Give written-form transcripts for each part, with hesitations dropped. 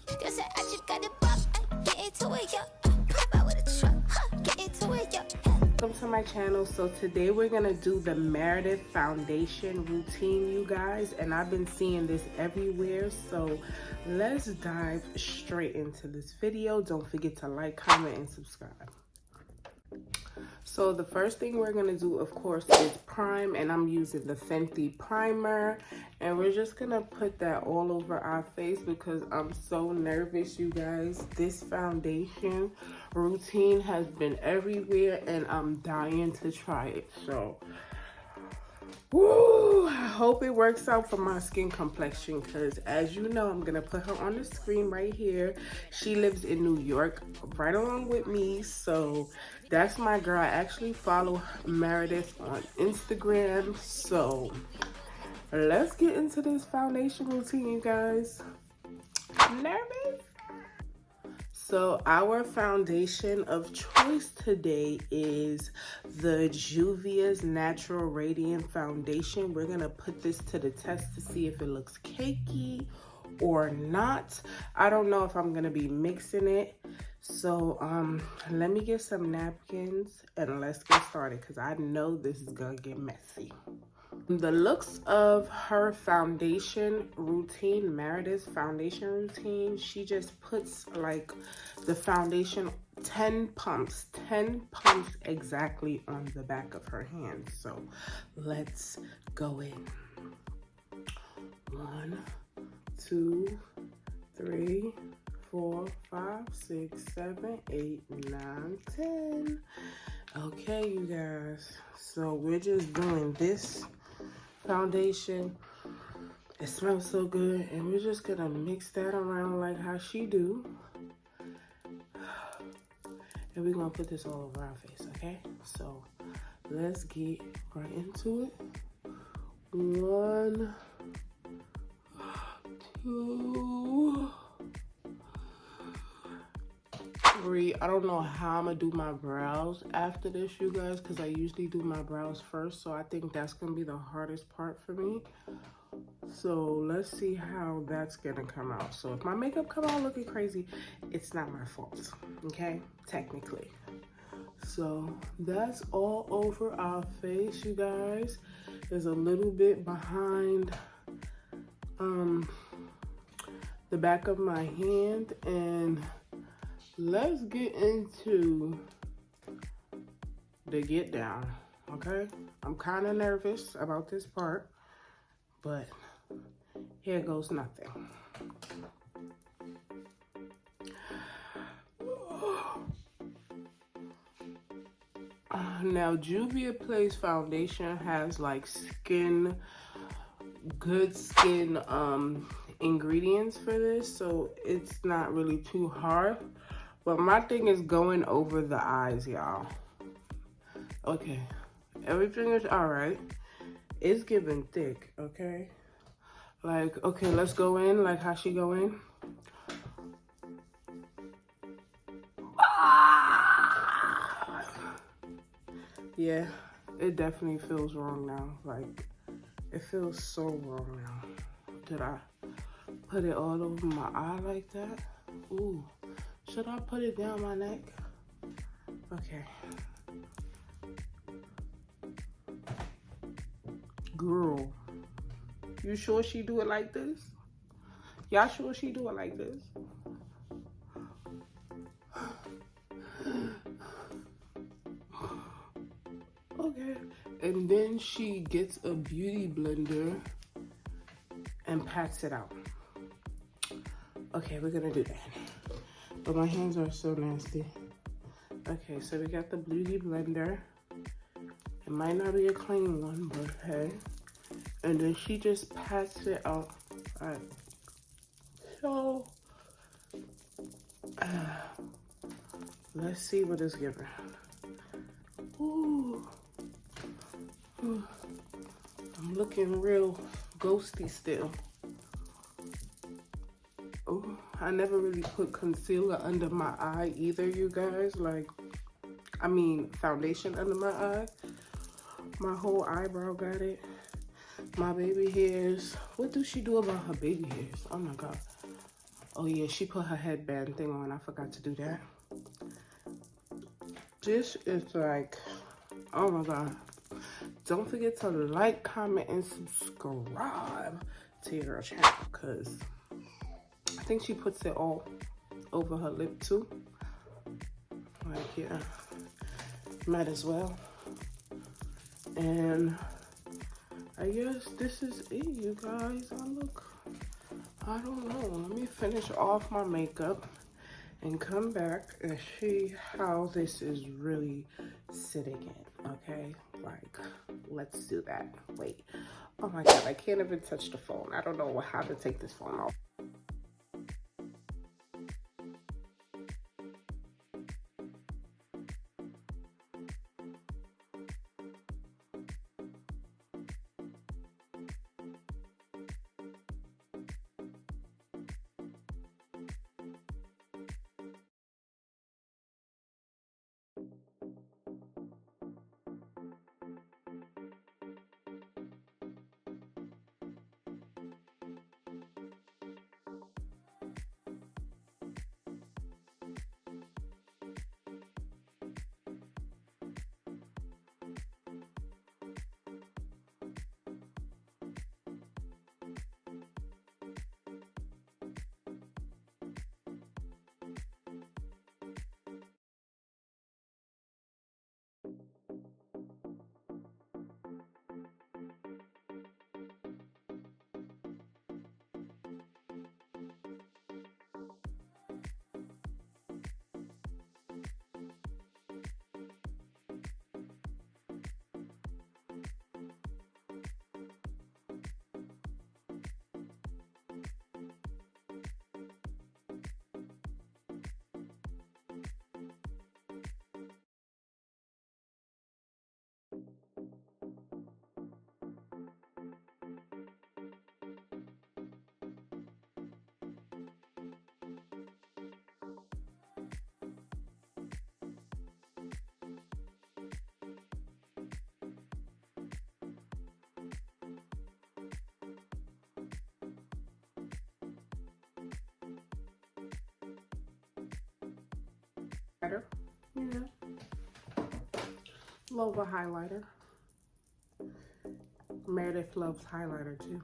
You said I just got it pop, get into it, yo. Pop out with a truck, get into it, yo. Welcome to my channel. So today we're gonna do the Meredith foundation routine, you guys, and I've been seeing this everywhere, so let's dive straight into this video. Don't forget to like, comment, and subscribe. So the first thing we're gonna do, of course, is prime, and I'm using the Fenty primer, and we're just gonna put that all over our face because I'm so nervous, you guys. This foundation routine has been everywhere and I'm dying to try it. So woo, I hope it works out for my skin complexion because, as you know, I'm gonna put her on the screen right here. She lives in New York right along with me, so that's my girl. I actually follow Meredith on Instagram, so let's get into this foundation routine, you guys. Nervous? So our foundation of choice today is the Juvia's Natural Radiant Foundation. We're gonna put this to the test to see if it looks cakey or not. I don't know if I'm gonna be mixing it. So let me get some napkins and let's get started because I know this is gonna get messy. The looks of her foundation routine, Meredith's foundation routine, she just puts like the foundation 10 pumps exactly on the back of her hand. So let's go in. 1, 2, 3, 4, 5, 6, 7, 8, 9, 10. Okay, you guys, so we're just doing this foundation. It smells so good, and we're just gonna mix that around like how she do, and we're gonna put this all over our face. Okay, so let's get right into it. 1, 2, 3. I don't know how I'm gonna do my brows after this, you guys, because I usually do my brows first, so I think that's gonna be the hardest part for me. So let's see how that's gonna come out. So if my makeup come out looking crazy, it's not my fault, okay, technically. So that's all over our face, you guys. There's a little bit behind the back of my hand, and let's get into the get down, okay? I'm kind of nervous about this part, but here goes nothing. Now, Juvia Place foundation has like good skin ingredients for this, so it's not really too hard. But my thing is going over the eyes, y'all. Okay, everything is all right. It's giving thick, okay? Like, okay, let's go in, like how she go in. Yeah, it definitely feels wrong now. Like, it feels so wrong now. Did I put it all over my eye like that? Ooh, should I put it down my neck? Okay. Girl, you sure she do it like this? Y'all sure she do it like this? Okay. And then she gets a beauty blender and pats it out. Okay, we're gonna do that. But my hands are so nasty. Okay, so we got the beauty blender. It might not be a clean one, but hey. And then she just pats it out. Alright. So, let's see what it's giving. Ooh. I'm looking real ghosty still. Oh, I never really put concealer under my eye either, you guys. Like, I mean, foundation under my eye. My whole eyebrow got it. My baby hairs. What does she do about her baby hairs? Oh my God. Oh yeah, she put her headband thing on. I forgot to do that. This is like, oh my God. Don't forget to like, comment, and subscribe to your channel, because I think she puts it all over her lip too. Like, yeah, might as well. And I guess this is it, you guys. I don't know. Let me finish off my makeup and come back and see how this is really sitting in, okay? Like, let's do that. Wait. Oh my God, I can't even touch the phone. I don't know how to take this phone off. You know, love a highlighter. Meredith loves highlighter too.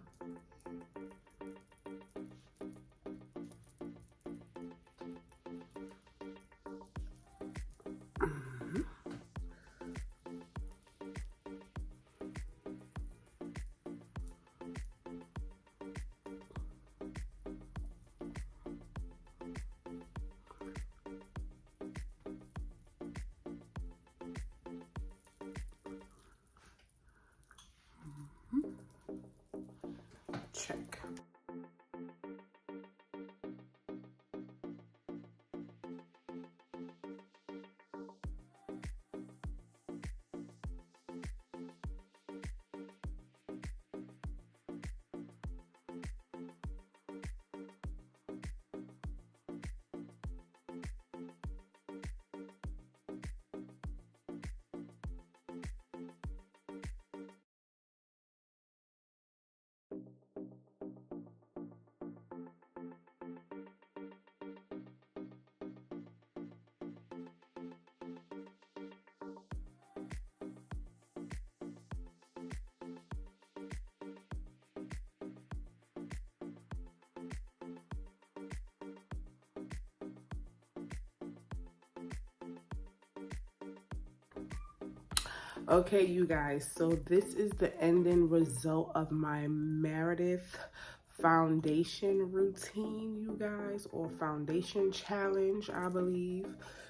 Check. Okay, you guys, so this is the ending result of my Meredith foundation routine, you guys, or foundation challenge, I believe.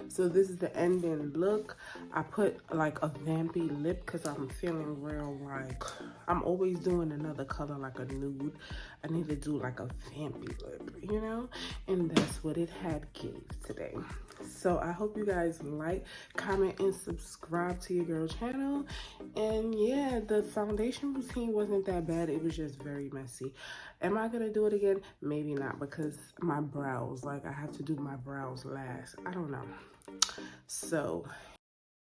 So this is the ending look. I put like a vampy lip because I'm feeling real like I'm always doing another color, like a nude. I need to do like a vampy lip, you know, and that's what it had gave today. So I hope you guys like, comment, and subscribe to your girl channel. And yeah, the foundation routine wasn't that bad. It was just very messy. Am I gonna do it again? Maybe not, because my brows, like I have to do my brows last. I don't know. So